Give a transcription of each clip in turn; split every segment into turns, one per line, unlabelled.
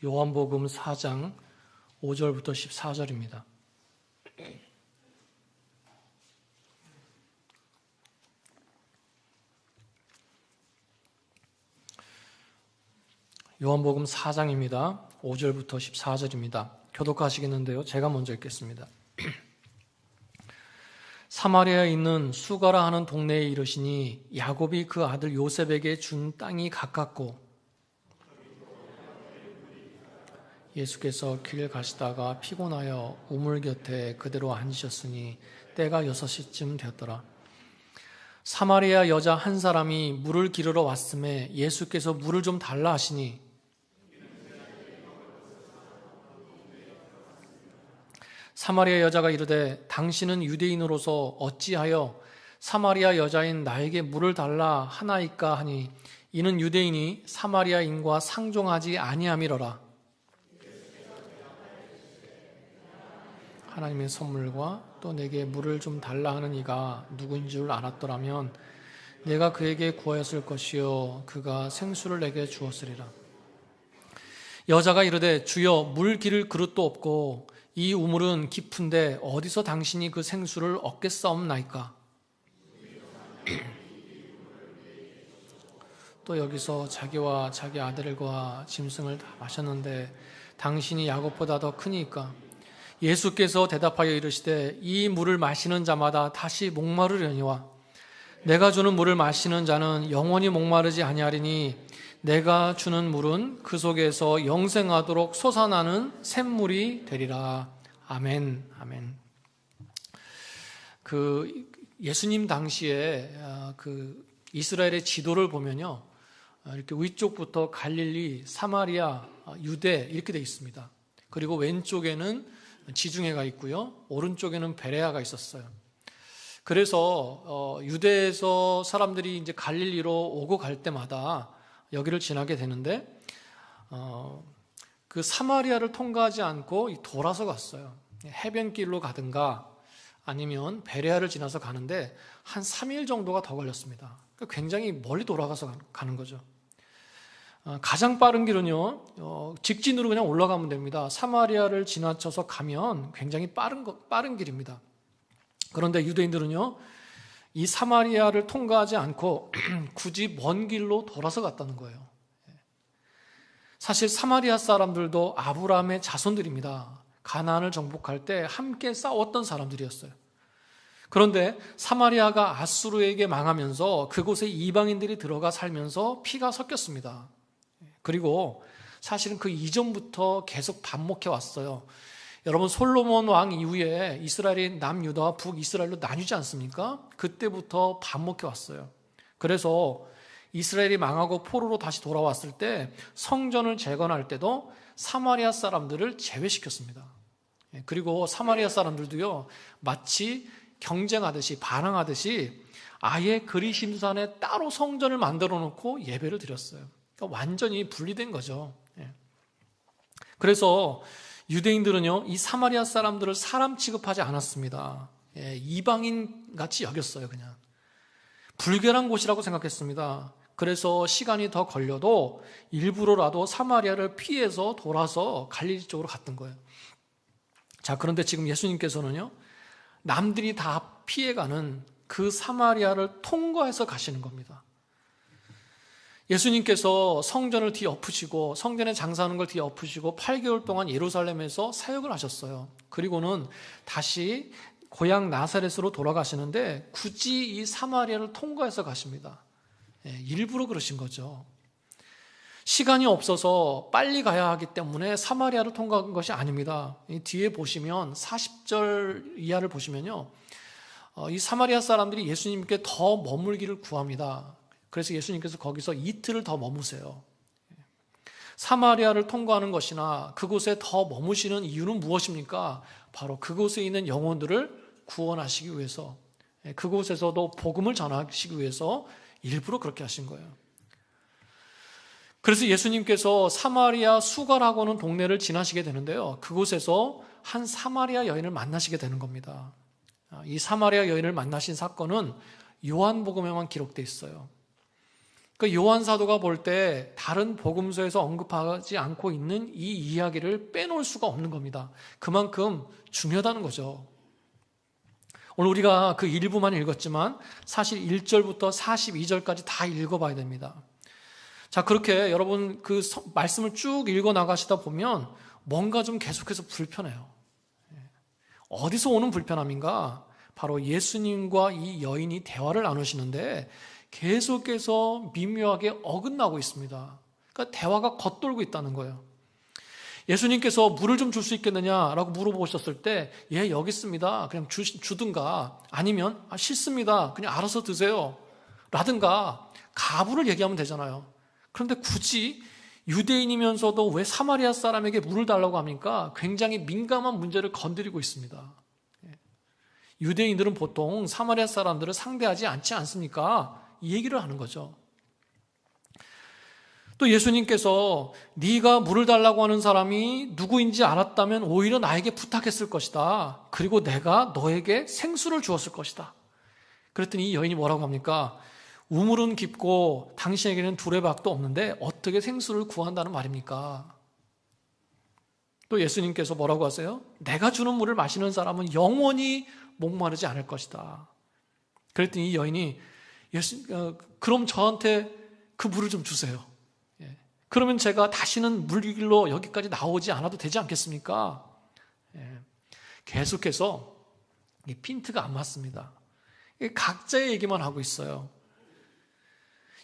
요한복음 4장 5절부터 14절입니다. 요한복음 4장입니다. 5절부터 14절입니다. 교독하시겠는데요. 제가 먼저 읽겠습니다. 사마리아에 있는 수가라 하는 동네에 이르시니 야곱이 그 아들 요셉에게 준 땅이 가깝고 예수께서 길 가시다가 피곤하여 우물 곁에 그대로 앉으셨으니 때가 6시쯤 되었더라. 사마리아 여자 한 사람이 물을 기르러 왔음에 예수께서 물을 좀 달라 하시니 사마리아 여자가 이르되 당신은 유대인으로서 어찌하여 사마리아 여자인 나에게 물을 달라 하나이까 하니 이는 유대인이 사마리아인과 상종하지 아니함이로라. 하나님의 선물과 또 내게 물을 좀 달라 하는 이가 누구인 줄 알았더라면 내가 그에게 구하였을 것이요 그가 생수를 내게 주었으리라. 여자가 이르되 주여 물 기를 그릇도 없고 이 우물은 깊은데 어디서 당신이 그 생수를 얻겠사옵나이까? 또 여기서 자기와 자기 아들과 짐승을 다 마셨는데 당신이 야곱보다 더 크니까? 예수께서 대답하여 이르시되 이 물을 마시는 자마다 다시 목마르려니와 내가 주는 물을 마시는 자는 영원히 목마르지 아니하리니 내가 주는 물은 그 속에서 영생하도록 솟아나는 샘물이 되리라. 아멘. 아멘. 예수님 당시에 이스라엘의 지도를 보면요, 이렇게 위쪽부터 갈릴리, 사마리아, 유대 이렇게 되어 있습니다. 그리고 왼쪽에는 지중해가 있고요, 오른쪽에는 베레아가 있었어요. 그래서 유대에서 사람들이 이제 갈릴리로 오고 갈 때마다 여기를 지나게 되는데 그 사마리아를 통과하지 않고 돌아서 갔어요. 해변길로 가든가 아니면 베레아를 지나서 가는데 한 3일 정도가 더 걸렸습니다. 굉장히 멀리 돌아가서 가는 거죠. 가장 빠른 길은요, 직진으로 그냥 올라가면 됩니다. 사마리아를 지나쳐서 가면 굉장히 빠른 길입니다. 그런데 유대인들은요, 이 사마리아를 통과하지 않고 굳이 먼 길로 돌아서 갔다는 거예요. 사실 사마리아 사람들도 아브라함의 자손들입니다. 가나안을 정복할 때 함께 싸웠던 사람들이었어요. 그런데 사마리아가 아수르에게 망하면서 그곳에 이방인들이 들어가 살면서 피가 섞였습니다. 그리고 사실은 그 이전부터 계속 반목해 왔어요. 여러분, 솔로몬 왕 이후에 이스라엘이 남유다와 북이스라엘로 나뉘지 않습니까? 그때부터 반목해 왔어요. 그래서 이스라엘이 망하고 포로로 다시 돌아왔을 때 성전을 재건할 때도 사마리아 사람들을 제외시켰습니다. 그리고 사마리아 사람들도요, 마치 경쟁하듯이 반항하듯이 아예 그리심산에 따로 성전을 만들어 놓고 예배를 드렸어요. 그러니까 완전히 분리된 거죠. 그래서 유대인들은요, 이 사마리아 사람들을 사람 취급하지 않았습니다. 이방인 같이 여겼어요. 그냥 불결한 곳이라고 생각했습니다. 그래서 시간이 더 걸려도 일부러라도 사마리아를 피해서 돌아서 갈릴리 쪽으로 갔던 거예요. 자, 그런데 지금 예수님께서는요, 남들이 다 피해가는 그 사마리아를 통과해서 가시는 겁니다. 예수님께서 성전을 뒤엎으시고 성전에 장사하는 걸 뒤엎으시고 8개월 동안 예루살렘에서 사역을 하셨어요. 그리고는 다시 고향 나사렛으로 돌아가시는데 굳이 이 사마리아를 통과해서 가십니다. 일부러 그러신 거죠. 시간이 없어서 빨리 가야 하기 때문에 사마리아를 통과한 것이 아닙니다. 뒤에 보시면 40절 이하를 보시면요, 이 사마리아 사람들이 예수님께 더 머물기를 구합니다. 그래서 예수님께서 거기서 이틀을 더 머무세요. 사마리아를 통과하는 것이나 그곳에 더 머무시는 이유는 무엇입니까? 바로 그곳에 있는 영혼들을 구원하시기 위해서, 그곳에서도 복음을 전하시기 위해서 일부러 그렇게 하신 거예요. 그래서 예수님께서 사마리아 수가라고 하는 동네를 지나시게 되는데요, 그곳에서 한 사마리아 여인을 만나시게 되는 겁니다. 이 사마리아 여인을 만나신 사건은 요한복음에만 기록되어 있어요. 그 요한 사도가 볼 때 다른 복음서에서 언급하지 않고 있는 이 이야기를 빼놓을 수가 없는 겁니다. 그만큼 중요하다는 거죠. 오늘 우리가 그 일부만 읽었지만 사실 1절부터 42절까지 다 읽어봐야 됩니다. 자, 그렇게 여러분 그 말씀을 쭉 읽어 나가시다 보면 뭔가 좀 계속해서 불편해요. 어디서 오는 불편함인가? 바로 예수님과 이 여인이 대화를 나누시는데 계속해서 미묘하게 어긋나고 있습니다. 그러니까 대화가 겉돌고 있다는 거예요. 예수님께서 물을 좀 줄 수 있겠느냐라고 물어보셨을 때, 예, 여기 있습니다. 그냥 주든가, 아니면 싫습니다. 그냥 알아서 드세요. 라든가 가부를 얘기하면 되잖아요. 그런데 굳이 유대인이면서도 왜 사마리아 사람에게 물을 달라고 합니까? 굉장히 민감한 문제를 건드리고 있습니다. 유대인들은 보통 사마리아 사람들을 상대하지 않지 않습니까? 이 얘기를 하는 거죠. 또 예수님께서 네가 물을 달라고 하는 사람이 누구인지 알았다면 오히려 나에게 부탁했을 것이다. 그리고 내가 너에게 생수를 주었을 것이다. 그랬더니 이 여인이 뭐라고 합니까? 우물은 깊고 당신에게는 두레박도 없는데 어떻게 생수를 구한다는 말입니까? 또 예수님께서 뭐라고 하세요? 내가 주는 물을 마시는 사람은 영원히 목마르지 않을 것이다. 그랬더니 이 여인이 그럼 저한테 그 물을 좀 주세요. 그러면 제가 다시는 물길로 여기까지 나오지 않아도 되지 않겠습니까? 계속해서 핀트가 안 맞습니다. 각자의 얘기만 하고 있어요.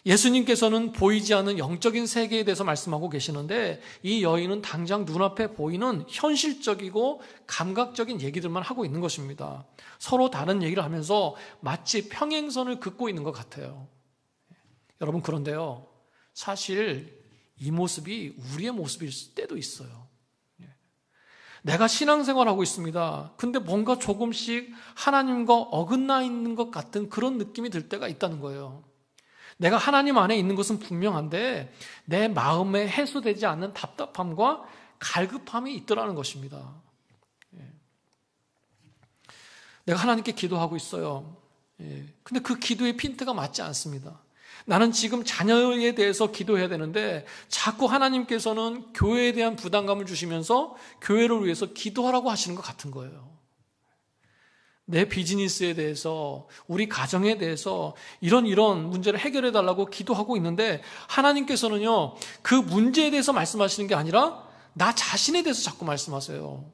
예수님께서는 보이지 않는 영적인 세계에 대해서 말씀하고 계시는데 이 여인은 당장 눈앞에 보이는 현실적이고 감각적인 얘기들만 하고 있는 것입니다. 서로 다른 얘기를 하면서 마치 평행선을 긋고 있는 것 같아요. 여러분, 그런데요, 사실 이 모습이 우리의 모습일 때도 있어요. 내가 신앙생활하고 있습니다. 근데 뭔가 조금씩 하나님과 어긋나 있는 것 같은 그런 느낌이 들 때가 있다는 거예요. 내가 하나님 안에 있는 것은 분명한데 내 마음에 해소되지 않는 답답함과 갈급함이 있더라는 것입니다. 내가 하나님께 기도하고 있어요. 근데 그 기도의 핀트가 맞지 않습니다. 나는 지금 자녀에 대해서 기도해야 되는데 자꾸 하나님께서는 교회에 대한 부담감을 주시면서 교회를 위해서 기도하라고 하시는 것 같은 거예요. 내 비즈니스에 대해서, 우리 가정에 대해서 이런 문제를 해결해 달라고 기도하고 있는데 하나님께서는요, 그 문제에 대해서 말씀하시는 게 아니라 나 자신에 대해서 자꾸 말씀하세요.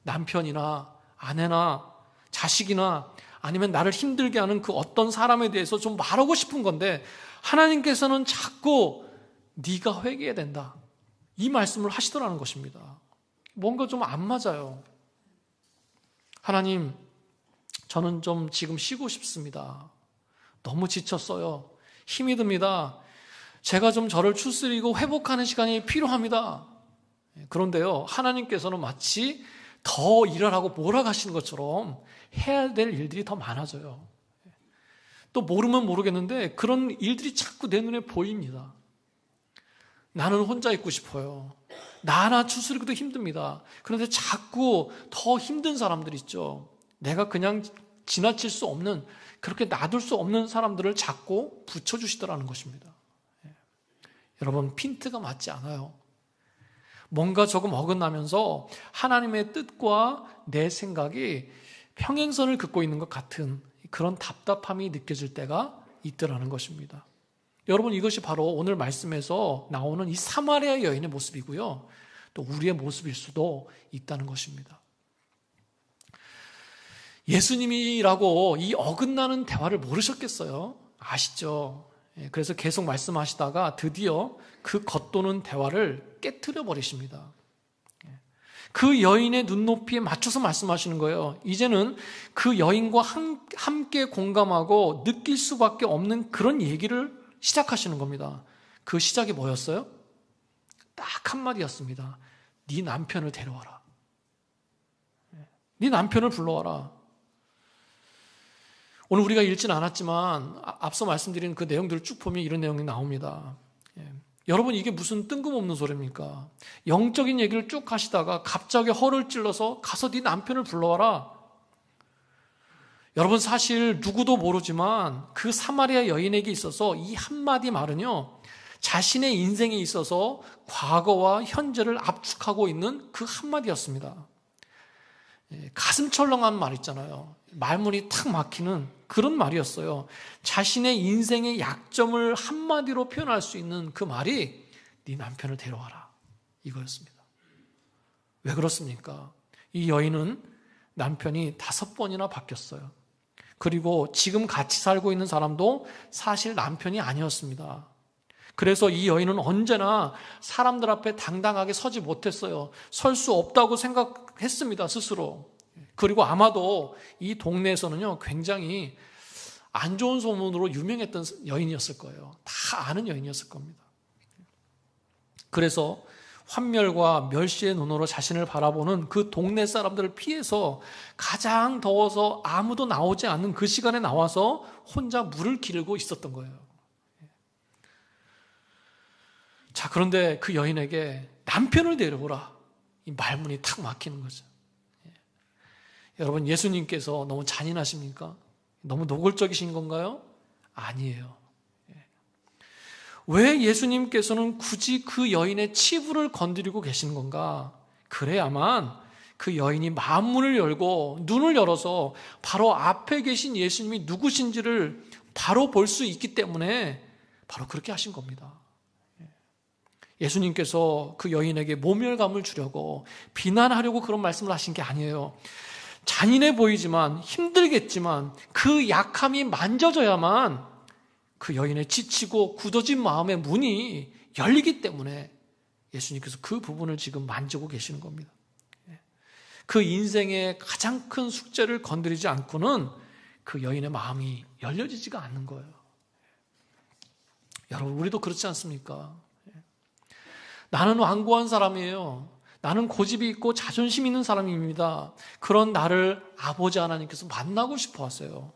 남편이나 아내나 자식이나 아니면 나를 힘들게 하는 그 어떤 사람에 대해서 좀 말하고 싶은 건데 하나님께서는 자꾸 네가 회개해야 된다, 이 말씀을 하시더라는 것입니다. 뭔가 좀 안 맞아요. 하나님, 저는 좀 지금 쉬고 싶습니다. 너무 지쳤어요. 힘이 듭니다. 제가 좀 저를 추스리고 회복하는 시간이 필요합니다. 그런데요, 하나님께서는 마치 더 일하라고 몰아가시는 것처럼 해야 될 일들이 더 많아져요. 또 모르면 모르겠는데 그런 일들이 자꾸 내 눈에 보입니다. 나는 혼자 있고 싶어요. 나 하나 추스리기도 힘듭니다. 그런데 자꾸 더 힘든 사람들 있죠. 내가 그냥 지나칠 수 없는, 그렇게 놔둘 수 없는 사람들을 자꾸 붙여주시더라는 것입니다. 여러분, 핀트가 맞지 않아요. 뭔가 조금 어긋나면서 하나님의 뜻과 내 생각이 평행선을 긋고 있는 것 같은 그런 답답함이 느껴질 때가 있더라는 것입니다. 여러분, 이것이 바로 오늘 말씀에서 나오는 이 사마리아 여인의 모습이고요, 또 우리의 모습일 수도 있다는 것입니다. 예수님이라고 이 어긋나는 대화를 모르셨겠어요? 아시죠? 그래서 계속 말씀하시다가 드디어 그 겉도는 대화를 깨트려 버리십니다. 그 여인의 눈높이에 맞춰서 말씀하시는 거예요. 이제는 그 여인과 함께 공감하고 느낄 수밖에 없는 그런 얘기를 시작하시는 겁니다. 그 시작이 뭐였어요? 딱 한마디였습니다. 네 남편을 데려와라. 네 남편을 불러와라. 오늘 우리가 읽지는 않았지만 앞서 말씀드린 그 내용들을 쭉 보면 이런 내용이 나옵니다. 여러분, 이게 무슨 뜬금없는 소리입니까? 영적인 얘기를 쭉 하시다가 갑자기 허를 찔러서 가서 네 남편을 불러와라. 여러분, 사실 누구도 모르지만 그 사마리아 여인에게 있어서 이 한마디 말은요, 자신의 인생에 있어서 과거와 현재를 압축하고 있는 그 한마디였습니다. 가슴 철렁한 말 있잖아요. 말문이 탁 막히는 그런 말이었어요. 자신의 인생의 약점을 한마디로 표현할 수 있는 그 말이 네 남편을 데려와라, 이거였습니다. 왜 그렇습니까? 이 여인은 남편이 5번이나 바뀌었어요. 그리고 지금 같이 살고 있는 사람도 사실 남편이 아니었습니다. 그래서 이 여인은 언제나 사람들 앞에 당당하게 서지 못했어요. 설 수 없다고 생각했습니다, 스스로. 그리고 아마도 이 동네에서는요, 굉장히 안 좋은 소문으로 유명했던 여인이었을 거예요. 다 아는 여인이었을 겁니다. 그래서 환멸과 멸시의 눈으로 자신을 바라보는 그 동네 사람들을 피해서 가장 더워서 아무도 나오지 않는 그 시간에 나와서 혼자 물을 기르고 있었던 거예요. 자, 그런데 그 여인에게 남편을 데려오라, 이 말문이 탁 막히는 거죠. 여러분, 예수님께서 너무 잔인하십니까? 너무 노골적이신 건가요? 아니에요. 왜 예수님께서는 굳이 그 여인의 치부를 건드리고 계신 건가? 그래야만 그 여인이 마음문을 열고 눈을 열어서 바로 앞에 계신 예수님이 누구신지를 바로 볼 수 있기 때문에 바로 그렇게 하신 겁니다. 예수님께서 그 여인에게 모멸감을 주려고 비난하려고 그런 말씀을 하신 게 아니에요. 잔인해 보이지만 힘들겠지만 그 약함이 만져져야만 그 여인의 지치고 굳어진 마음의 문이 열리기 때문에 예수님께서 그 부분을 지금 만지고 계시는 겁니다. 그 인생의 가장 큰 숙제를 건드리지 않고는 그 여인의 마음이 열려지지가 않는 거예요. 여러분, 우리도 그렇지 않습니까? 나는 완고한 사람이에요. 나는 고집이 있고 자존심 있는 사람입니다. 그런 나를 아버지 하나님께서 만나고 싶어 하세요.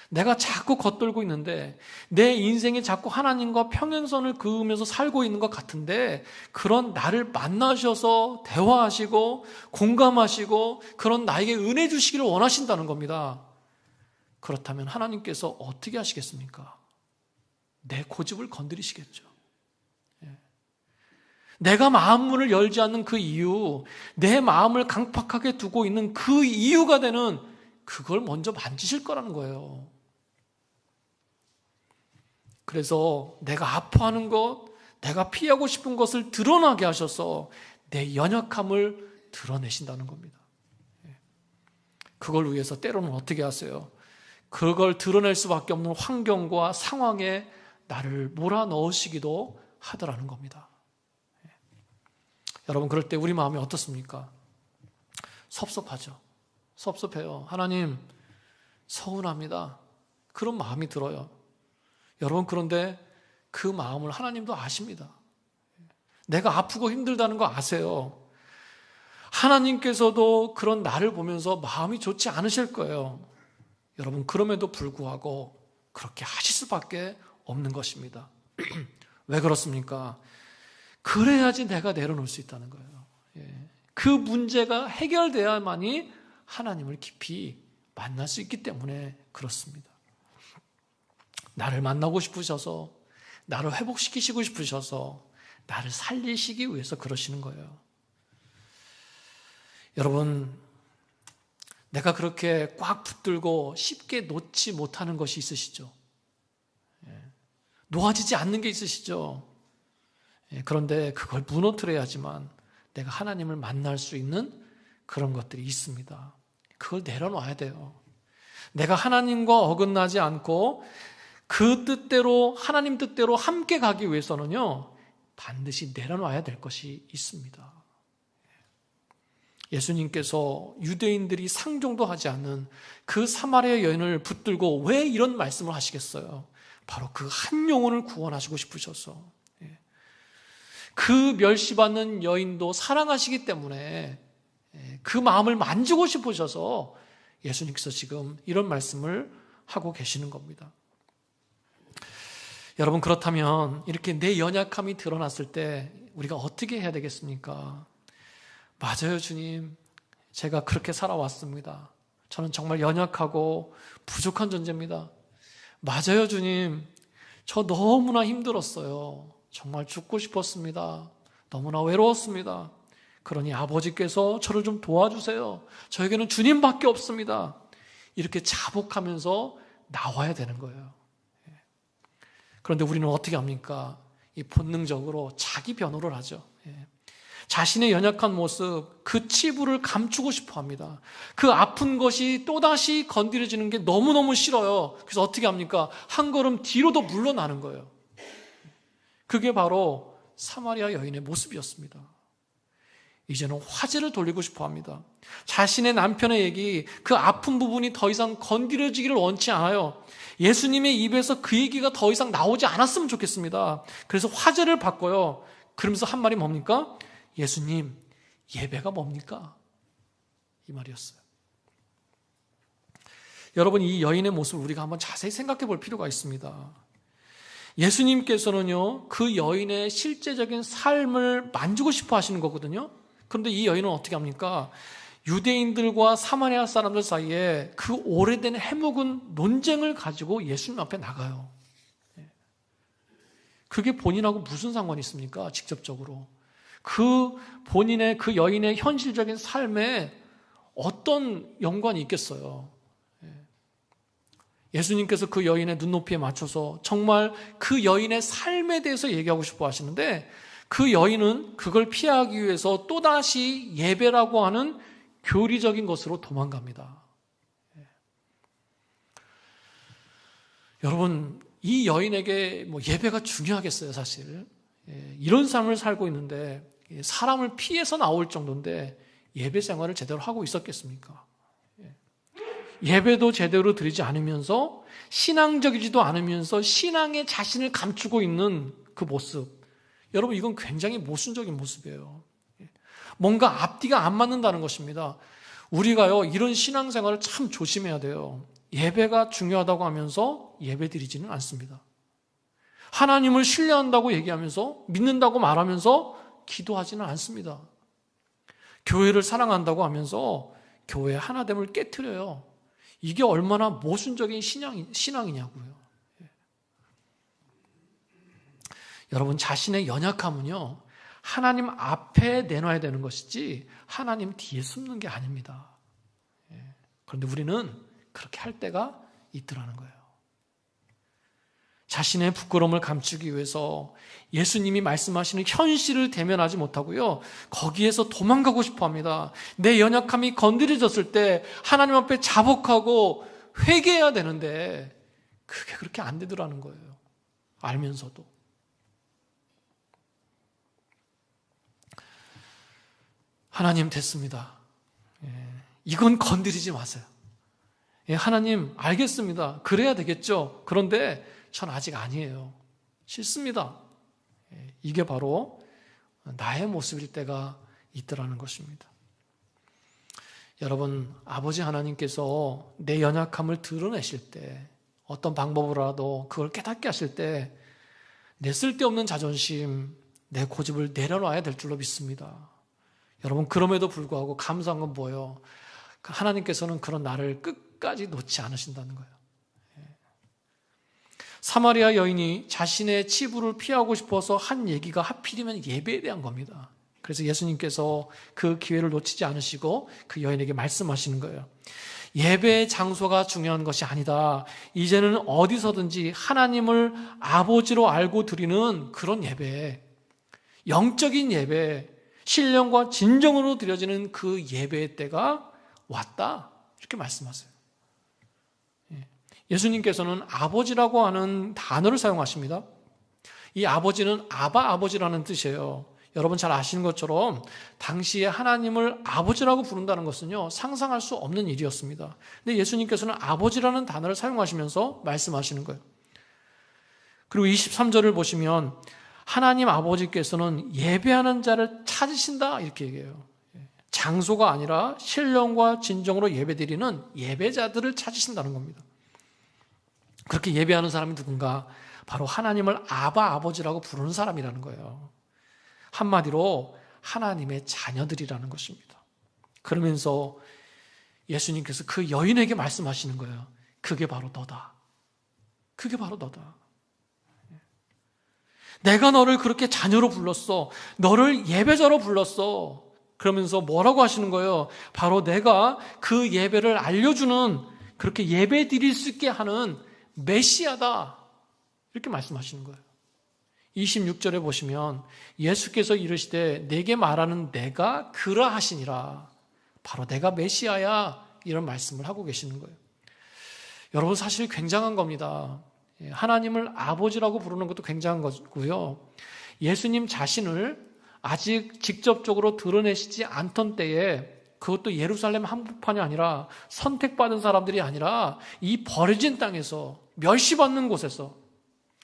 내가 자꾸 겉돌고 있는데 내 인생에 자꾸 하나님과 평행선을 그으면서 살고 있는 것 같은데 그런 나를 만나셔서 대화하시고 공감하시고 그런 나에게 은혜 주시기를 원하신다는 겁니다. 그렇다면 하나님께서 어떻게 하시겠습니까? 내 고집을 건드리시겠죠. 내가 마음문을 열지 않는 그 이유, 내 마음을 강팍하게 두고 있는 그 이유가 되는 그걸 먼저 만지실 거라는 거예요. 그래서 내가 아파하는 것, 내가 피하고 싶은 것을 드러나게 하셔서 내 연약함을 드러내신다는 겁니다. 그걸 위해서 때로는 어떻게 하세요? 그걸 드러낼 수밖에 없는 환경과 상황에 나를 몰아넣으시기도 하더라는 겁니다. 여러분, 그럴 때 우리 마음이 어떻습니까? 섭섭하죠. 섭섭해요. 하나님, 서운합니다. 그런 마음이 들어요. 여러분, 그런데 그 마음을 하나님도 아십니다. 내가 아프고 힘들다는 거 아세요. 하나님께서도 그런 나를 보면서 마음이 좋지 않으실 거예요. 여러분, 그럼에도 불구하고 그렇게 하실 수밖에 없는 것입니다. 왜 그렇습니까? 그래야지 내가 내려놓을 수 있다는 거예요. 그 문제가 해결돼야만이 하나님을 깊이 만날 수 있기 때문에 그렇습니다. 나를 만나고 싶으셔서, 나를 회복시키시고 싶으셔서, 나를 살리시기 위해서 그러시는 거예요. 여러분, 내가 그렇게 꽉 붙들고 쉽게 놓지 못하는 것이 있으시죠? 놓아지지 않는 게 있으시죠? 그런데 그걸 무너뜨려야지만 내가 하나님을 만날 수 있는 그런 것들이 있습니다. 그걸 내려놔야 돼요. 내가 하나님과 어긋나지 않고 그 뜻대로, 하나님 뜻대로 함께 가기 위해서는요, 반드시 내려놔야 될 것이 있습니다. 예수님께서 유대인들이 상종도 하지 않는 그 사마리아 여인을 붙들고 왜 이런 말씀을 하시겠어요? 바로 그 한 영혼을 구원하시고 싶으셔서. 그 멸시받는 여인도 사랑하시기 때문에 그 마음을 만지고 싶으셔서 예수님께서 지금 이런 말씀을 하고 계시는 겁니다. 여러분, 그렇다면 이렇게 내 연약함이 드러났을 때 우리가 어떻게 해야 되겠습니까? 맞아요, 주님. 제가 그렇게 살아왔습니다. 저는 정말 연약하고 부족한 존재입니다. 맞아요, 주님. 저 너무나 힘들었어요. 정말 죽고 싶었습니다. 너무나 외로웠습니다. 그러니 아버지께서 저를 좀 도와주세요. 저에게는 주님밖에 없습니다. 이렇게 자복하면서 나와야 되는 거예요. 그런데 우리는 어떻게 합니까? 이 본능적으로 자기 변호를 하죠. 자신의 연약한 모습, 그 치부를 감추고 싶어 합니다. 그 아픈 것이 또다시 건드려지는 게 너무너무 싫어요. 그래서 어떻게 합니까? 한 걸음 뒤로 더 물러나는 거예요. 그게 바로 사마리아 여인의 모습이었습니다. 이제는 화제를 돌리고 싶어 합니다. 자신의 남편의 얘기, 그 아픈 부분이 더 이상 건드려지기를 원치 않아요. 예수님의 입에서 그 얘기가 더 이상 나오지 않았으면 좋겠습니다. 그래서 화제를 바꿔요. 그러면서 한 말이 뭡니까? 예수님, 예배가 뭡니까? 이 말이었어요. 여러분, 이 여인의 모습을 우리가 한번 자세히 생각해 볼 필요가 있습니다. 예수님께서는요, 그 여인의 실제적인 삶을 만지고 싶어 하시는 거거든요. 그런데 이 여인은 어떻게 합니까? 유대인들과 사마리아 사람들 사이에 그 오래된 해묵은 논쟁을 가지고 예수님 앞에 나가요. 그게 본인하고 무슨 상관이 있습니까? 직접적으로. 그 본인의, 그 여인의 현실적인 삶에 어떤 연관이 있겠어요? 예수님께서 그 여인의 눈높이에 맞춰서 정말 그 여인의 삶에 대해서 얘기하고 싶어 하시는데, 그 여인은 그걸 피하기 위해서 또다시 예배라고 하는 교리적인 것으로 도망갑니다. 여러분, 이 여인에게 예배가 중요하겠어요, 사실. 이런 삶을 살고 있는데, 사람을 피해서 나올 정도인데 예배 생활을 제대로 하고 있었겠습니까? 예배도 제대로 드리지 않으면서, 신앙적이지도 않으면서 신앙의 자신을 감추고 있는 그 모습, 여러분, 이건 굉장히 모순적인 모습이에요. 뭔가 앞뒤가 안 맞는다는 것입니다. 우리가요, 이런 신앙생활을 참 조심해야 돼요. 예배가 중요하다고 하면서 예배 드리지는 않습니다. 하나님을 신뢰한다고 얘기하면서, 믿는다고 말하면서 기도하지는 않습니다. 교회를 사랑한다고 하면서 교회의 하나됨을 깨트려요. 이게 얼마나 모순적인 신앙이냐고요. 여러분, 자신의 연약함은요, 하나님 앞에 내놔야 되는 것이지 하나님 뒤에 숨는 게 아닙니다. 그런데 우리는 그렇게 할 때가 있더라는 거예요. 자신의 부끄러움을 감추기 위해서 예수님이 말씀하시는 현실을 대면하지 못하고요, 거기에서 도망가고 싶어 합니다. 내 연약함이 건드려졌을 때 하나님 앞에 자복하고 회개해야 되는데 그게 그렇게 안 되더라는 거예요. 알면서도. 하나님, 됐습니다. 이건 건드리지 마세요. 하나님, 알겠습니다. 그래야 되겠죠. 그런데 전 아직 아니에요. 싫습니다. 이게 바로 나의 모습일 때가 있더라는 것입니다. 여러분, 아버지 하나님께서 내 연약함을 드러내실 때, 어떤 방법으로라도 그걸 깨닫게 하실 때 내 쓸데없는 자존심, 내 고집을 내려놔야 될 줄로 믿습니다. 여러분, 그럼에도 불구하고 감사한 건 뭐예요? 하나님께서는 그런 나를 끝까지 놓지 않으신다는 거예요. 사마리아 여인이 자신의 치부를 피하고 싶어서 한 얘기가 하필이면 예배에 대한 겁니다. 그래서 예수님께서 그 기회를 놓치지 않으시고 그 여인에게 말씀하시는 거예요. 예배의 장소가 중요한 것이 아니다. 이제는 어디서든지 하나님을 아버지로 알고 드리는 그런 예배, 영적인 예배, 신령과 진정으로 드려지는 그 예배의 때가 왔다. 이렇게 말씀하세요. 예수님께서는 아버지라고 하는 단어를 사용하십니다. 이 아버지는 아바 아버지라는 뜻이에요. 여러분 잘 아시는 것처럼 당시에 하나님을 아버지라고 부른다는 것은요, 상상할 수 없는 일이었습니다. 근데 예수님께서는 아버지라는 단어를 사용하시면서 말씀하시는 거예요. 그리고 23절을 보시면 하나님 아버지께서는 예배하는 자를 찾으신다 이렇게 얘기해요. 장소가 아니라 신령과 진정으로 예배드리는 예배자들을 찾으신다는 겁니다. 그렇게 예배하는 사람이 누군가? 바로 하나님을 아바 아버지라고 부르는 사람이라는 거예요. 한마디로 하나님의 자녀들이라는 것입니다. 그러면서 예수님께서 그 여인에게 말씀하시는 거예요. 그게 바로 너다. 그게 바로 너다. 내가 너를 그렇게 자녀로 불렀어. 너를 예배자로 불렀어. 그러면서 뭐라고 하시는 거예요? 바로 내가 그 예배를 알려주는, 그렇게 예배 드릴 수 있게 하는 메시아다. 이렇게 말씀하시는 거예요. 26절에 보시면 예수께서 이르시되 내게 말하는 내가 그러하시니라. 바로 내가 메시아야. 이런 말씀을 하고 계시는 거예요. 여러분, 사실 굉장한 겁니다. 하나님을 아버지라고 부르는 것도 굉장한 거고요. 예수님 자신을 아직 직접적으로 드러내시지 않던 때에, 그것도 예루살렘 한복판이 아니라 선택받은 사람들이 아니라 이 버려진 땅에서, 멸시받는 곳에서,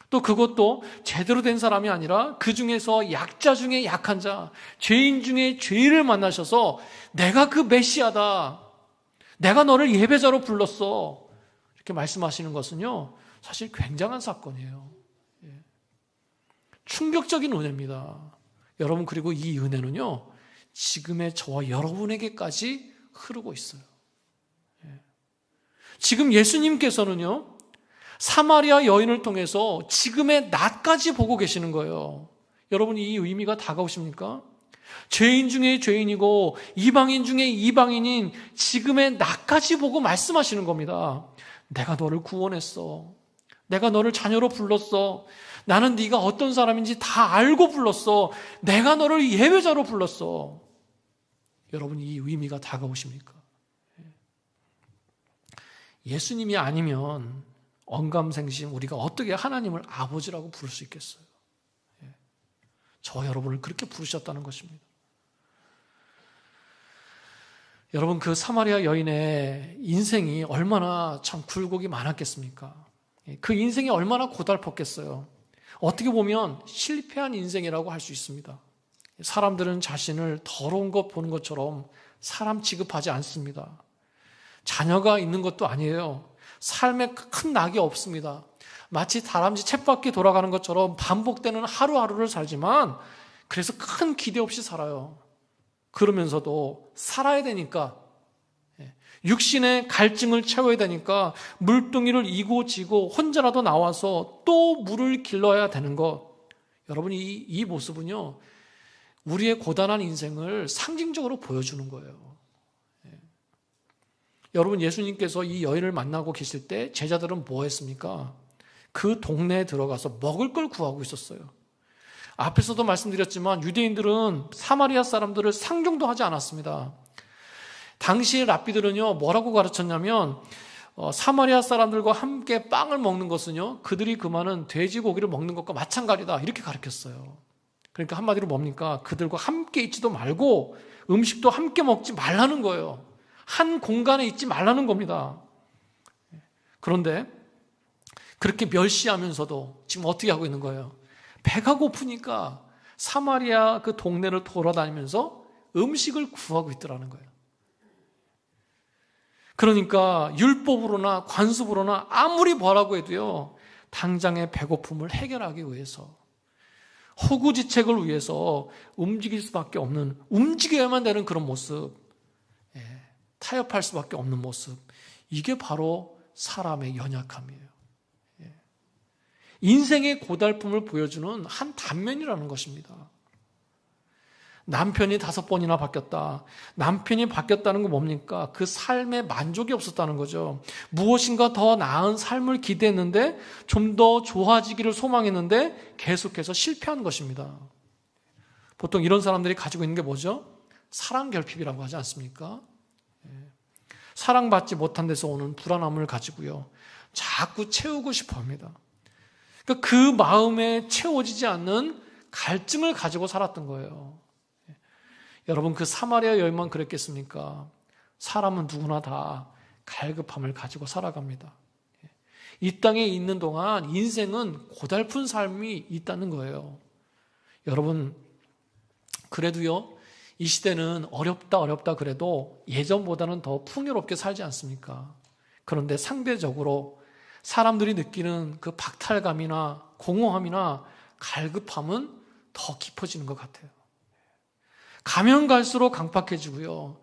또 그것도 제대로 된 사람이 아니라 그 중에서 약자 중에 약한 자, 죄인 중에 죄인을 만나셔서 내가 그 메시아다, 내가 너를 예배자로 불렀어, 이렇게 말씀하시는 것은요, 사실 굉장한 사건이에요. 충격적인 은혜입니다. 여러분, 그리고 이 은혜는요, 지금의 저와 여러분에게까지 흐르고 있어요. 지금 예수님께서는요, 사마리아 여인을 통해서 지금의 나까지 보고 계시는 거예요. 여러분, 이 의미가 다가오십니까? 죄인 중에 죄인이고 이방인 중에 이방인인 지금의 나까지 보고 말씀하시는 겁니다. 내가 너를 구원했어. 내가 너를 자녀로 불렀어. 나는 네가 어떤 사람인지 다 알고 불렀어. 내가 너를 예배자로 불렀어. 여러분, 이 의미가 다가오십니까? 예수님이 아니면 언감생심 우리가 어떻게 하나님을 아버지라고 부를 수 있겠어요? 저 여러분을 그렇게 부르셨다는 것입니다. 여러분, 그 사마리아 여인의 인생이 얼마나 참 굴곡이 많았겠습니까? 그 인생이 얼마나 고달팠겠어요. 어떻게 보면 실패한 인생이라고 할 수 있습니다. 사람들은 자신을 더러운 것 보는 것처럼 사람 취급하지 않습니다. 자녀가 있는 것도 아니에요. 삶에 큰 낙이 없습니다. 마치 다람쥐 쳇바퀴 돌아가는 것처럼 반복되는 하루하루를 살지만 그래서 큰 기대 없이 살아요. 그러면서도 살아야 되니까, 육신의 갈증을 채워야 되니까 물동이를 이고 지고 혼자라도 나와서 또 물을 길러야 되는 것. 여러분, 이 모습은요, 우리의 고단한 인생을 상징적으로 보여주는 거예요. 여러분, 예수님께서 이 여인을 만나고 계실 때 제자들은 뭐 했습니까? 그 동네에 들어가서 먹을 걸 구하고 있었어요. 앞에서도 말씀드렸지만 유대인들은 사마리아 사람들을 상종도 하지 않았습니다. 당시의 랍비들은요, 뭐라고 가르쳤냐면 사마리아 사람들과 함께 빵을 먹는 것은요, 그들이 금하는 돼지고기를 먹는 것과 마찬가지다, 이렇게 가르쳤어요. 그러니까 한마디로 뭡니까? 그들과 함께 있지도 말고 음식도 함께 먹지 말라는 거예요. 한 공간에 있지 말라는 겁니다. 그런데 그렇게 멸시하면서도 지금 어떻게 하고 있는 거예요? 배가 고프니까 사마리아 그 동네를 돌아다니면서 음식을 구하고 있더라는 거예요. 그러니까 율법으로나 관습으로나 아무리 뭐라고 해도요, 당장의 배고픔을 해결하기 위해서, 허구지책을 위해서 움직일 수밖에 없는, 움직여야만 되는 그런 모습, 타협할 수밖에 없는 모습, 이게 바로 사람의 연약함이에요. 인생의 고달픔을 보여주는 한 단면이라는 것입니다. 남편이 5번이나 바뀌었다. 남편이 바뀌었다는 건 뭡니까? 그 삶에 만족이 없었다는 거죠. 무엇인가 더 나은 삶을 기대했는데, 좀 더 좋아지기를 소망했는데 계속해서 실패한 것입니다. 보통 이런 사람들이 가지고 있는 게 뭐죠? 사랑 결핍이라고 하지 않습니까? 사랑받지 못한 데서 오는 불안함을 가지고요, 자꾸 채우고 싶어 합니다. 그러니까 그 마음에 채워지지 않는 갈증을 가지고 살았던 거예요. 여러분, 그 사마리아 여인만 그랬겠습니까? 사람은 누구나 다 갈급함을 가지고 살아갑니다. 이 땅에 있는 동안 인생은 고달픈 삶이 있다는 거예요. 여러분, 그래도요, 이 시대는 어렵다 그래도 예전보다는 더 풍요롭게 살지 않습니까? 그런데 상대적으로 사람들이 느끼는 그 박탈감이나 공허함이나 갈급함은 더 깊어지는 것 같아요. 가면 갈수록 강팍해지고요,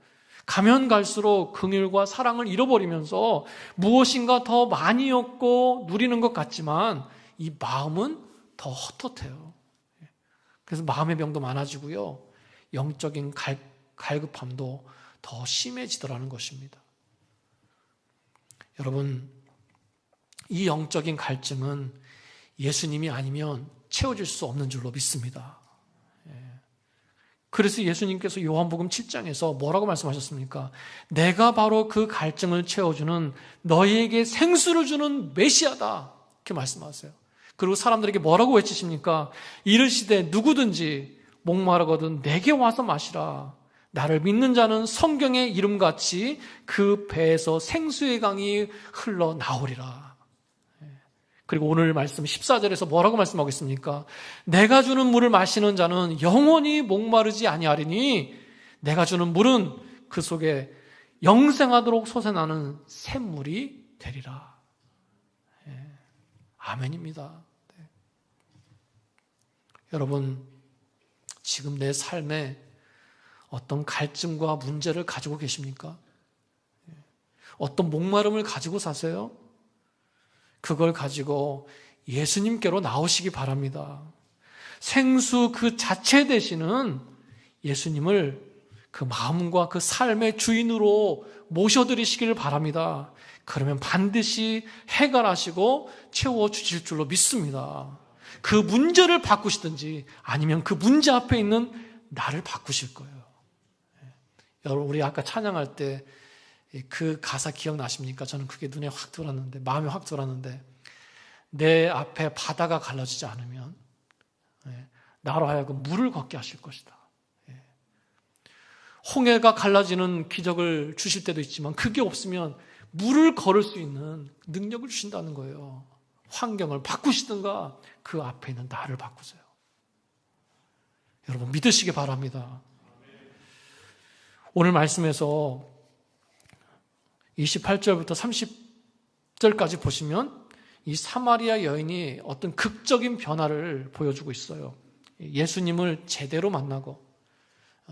가면 갈수록 긍휼과 사랑을 잃어버리면서 무엇인가 더 많이 얻고 누리는 것 같지만 이 마음은 더 헛헛해요. 그래서 마음의 병도 많아지고요. 영적인 갈급함도 더 심해지더라는 것입니다. 여러분, 이 영적인 갈증은 예수님이 아니면 채워질 수 없는 줄로 믿습니다. 그래서 예수님께서 요한복음 7장에서 뭐라고 말씀하셨습니까? 내가 바로 그 갈증을 채워주는 너희에게 생수를 주는 메시아다. 이렇게 말씀하세요. 그리고 사람들에게 뭐라고 외치십니까? 이르시되 누구든지 목마르거든 내게 와서 마시라. 나를 믿는 자는 성경의 이름같이 그 배에서 생수의 강이 흘러나오리라. 그리고 오늘 말씀 14절에서 뭐라고 말씀하고 있습니까? 내가 주는 물을 마시는 자는 영원히 목마르지 아니하리니 내가 주는 물은 그 속에 영생하도록 솟아나는 샘물이 되리라. 아멘입니다. 네. 여러분, 지금 내 삶에 어떤 갈증과 문제를 가지고 계십니까? 어떤 목마름을 가지고 사세요? 그걸 가지고 예수님께로 나오시기 바랍니다. 생수 그 자체 되시는 예수님을 그 마음과 그 삶의 주인으로 모셔드리시기를 바랍니다. 그러면 반드시 해결하시고 채워주실 줄로 믿습니다. 그 문제를 바꾸시든지 아니면 그 문제 앞에 있는 나를 바꾸실 거예요. 여러분, 우리 아까 찬양할 때 그 가사 기억나십니까? 저는 그게 눈에 확 들어왔는데, 마음에 확 들어왔는데, 내 앞에 바다가 갈라지지 않으면 나로 하여금 물을 걷게 하실 것이다. 홍해가 갈라지는 기적을 주실 때도 있지만 그게 없으면 물을 걸을 수 있는 능력을 주신다는 거예요. 환경을 바꾸시든가 그 앞에 있는 나를 바꾸세요. 여러분, 믿으시기 바랍니다. 오늘 말씀에서 28절부터 30절까지 보시면 이 사마리아 여인이 어떤 극적인 변화를 보여주고 있어요. 예수님을 제대로 만나고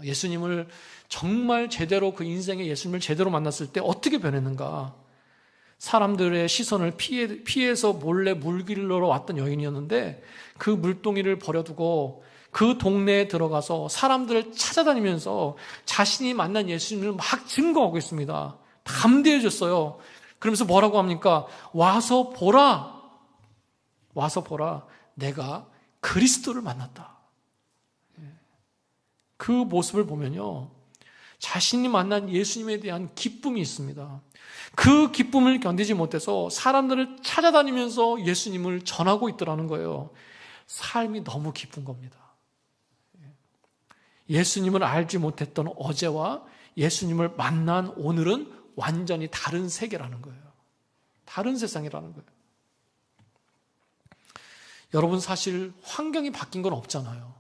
예수님을 정말 제대로 그 인생의 예수님을 제대로 만났을 때 어떻게 변했는가. 사람들의 시선을 피해서 몰래 물 길러 왔던 여인이었는데 그 물동이를 버려두고 그 동네에 들어가서 사람들을 찾아다니면서 자신이 만난 예수님을 막 증거하고 있습니다. 담대해졌어요. 그러면서 뭐라고 합니까? 와서 보라. 와서 보라. 내가 그리스도를 만났다. 그 모습을 보면요, 자신이 만난 예수님에 대한 기쁨이 있습니다. 그 기쁨을 견디지 못해서 사람들을 찾아다니면서 예수님을 전하고 있더라는 거예요. 삶이 너무 기쁜 겁니다. 예수님을 알지 못했던 어제와 예수님을 만난 오늘은 완전히 다른 세계라는 거예요. 다른 세상이라는 거예요. 여러분, 사실 환경이 바뀐 건 없잖아요.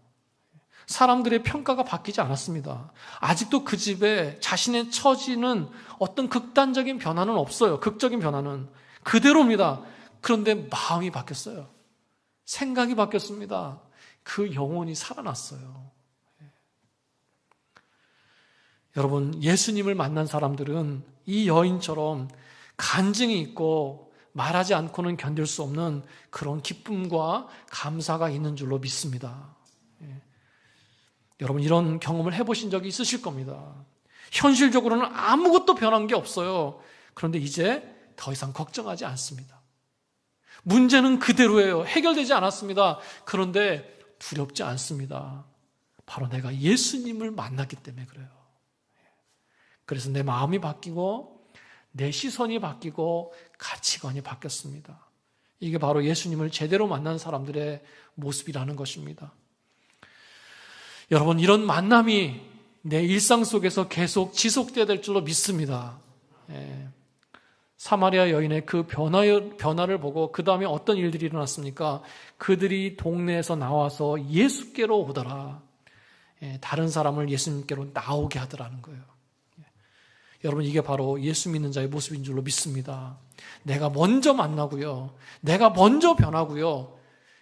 사람들의 평가가 바뀌지 않았습니다. 아직도 그 집에 자신의 처지는 어떤 극단적인 변화는 없어요. 극적인 변화는 그대로입니다. 그런데 마음이 바뀌었어요. 생각이 바뀌었습니다. 그 영혼이 살아났어요. 여러분, 예수님을 만난 사람들은 이 여인처럼 간증이 있고 말하지 않고는 견딜 수 없는 그런 기쁨과 감사가 있는 줄로 믿습니다. 여러분, 이런 경험을 해보신 적이 있으실 겁니다. 현실적으로는 아무것도 변한 게 없어요. 그런데 이제 더 이상 걱정하지 않습니다. 문제는 그대로예요. 해결되지 않았습니다. 그런데 두렵지 않습니다. 바로 내가 예수님을 만났기 때문에 그래요. 그래서 내 마음이 바뀌고 내 시선이 바뀌고 가치관이 바뀌었습니다. 이게 바로 예수님을 제대로 만난 사람들의 모습이라는 것입니다. 여러분, 이런 만남이 내 일상 속에서 계속 지속돼야 될 줄로 믿습니다. 사마리아 여인의 그 변화를 보고 그 다음에 어떤 일들이 일어났습니까? 그들이 동네에서 나와서 예수께로 오더라. 다른 사람을 예수님께로 나오게 하더라는 거예요. 여러분, 이게 바로 예수 믿는 자의 모습인 줄로 믿습니다. 내가 먼저 만나고요, 내가 먼저 변하고요,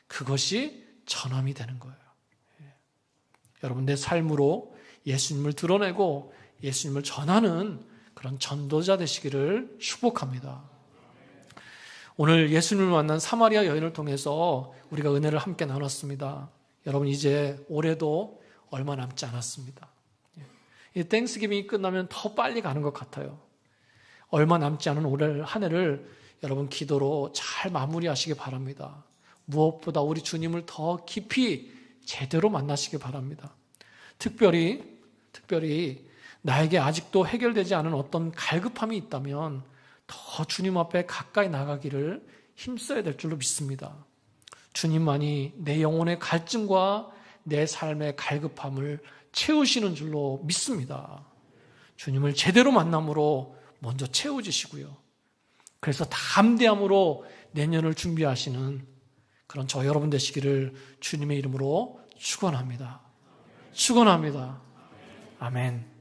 그것이 전함이 되는 거예요. 여러분, 내 삶으로 예수님을 드러내고 예수님을 전하는 그런 전도자 되시기를 축복합니다. 오늘 예수님을 만난 사마리아 여인을 통해서 우리가 은혜를 함께 나눴습니다. 여러분, 이제 올해도 얼마 남지 않았습니다. 이 땡스기빙이 끝나면 더 빨리 가는 것 같아요. 얼마 남지 않은 올해 한 해를 여러분 기도로 잘 마무리하시기 바랍니다. 무엇보다 우리 주님을 더 깊이 제대로 만나시기 바랍니다. 특별히 나에게 아직도 해결되지 않은 어떤 갈급함이 있다면 더 주님 앞에 가까이 나가기를 힘써야 될 줄로 믿습니다. 주님만이 내 영혼의 갈증과 내 삶의 갈급함을 채우시는 줄로 믿습니다. 주님을 제대로 만남으로 먼저 채워주시고요. 그래서 담대함으로 내년을 준비하시는 그런 저 여러분 되시기를 주님의 이름으로 축원합니다. 축원합니다. 아멘.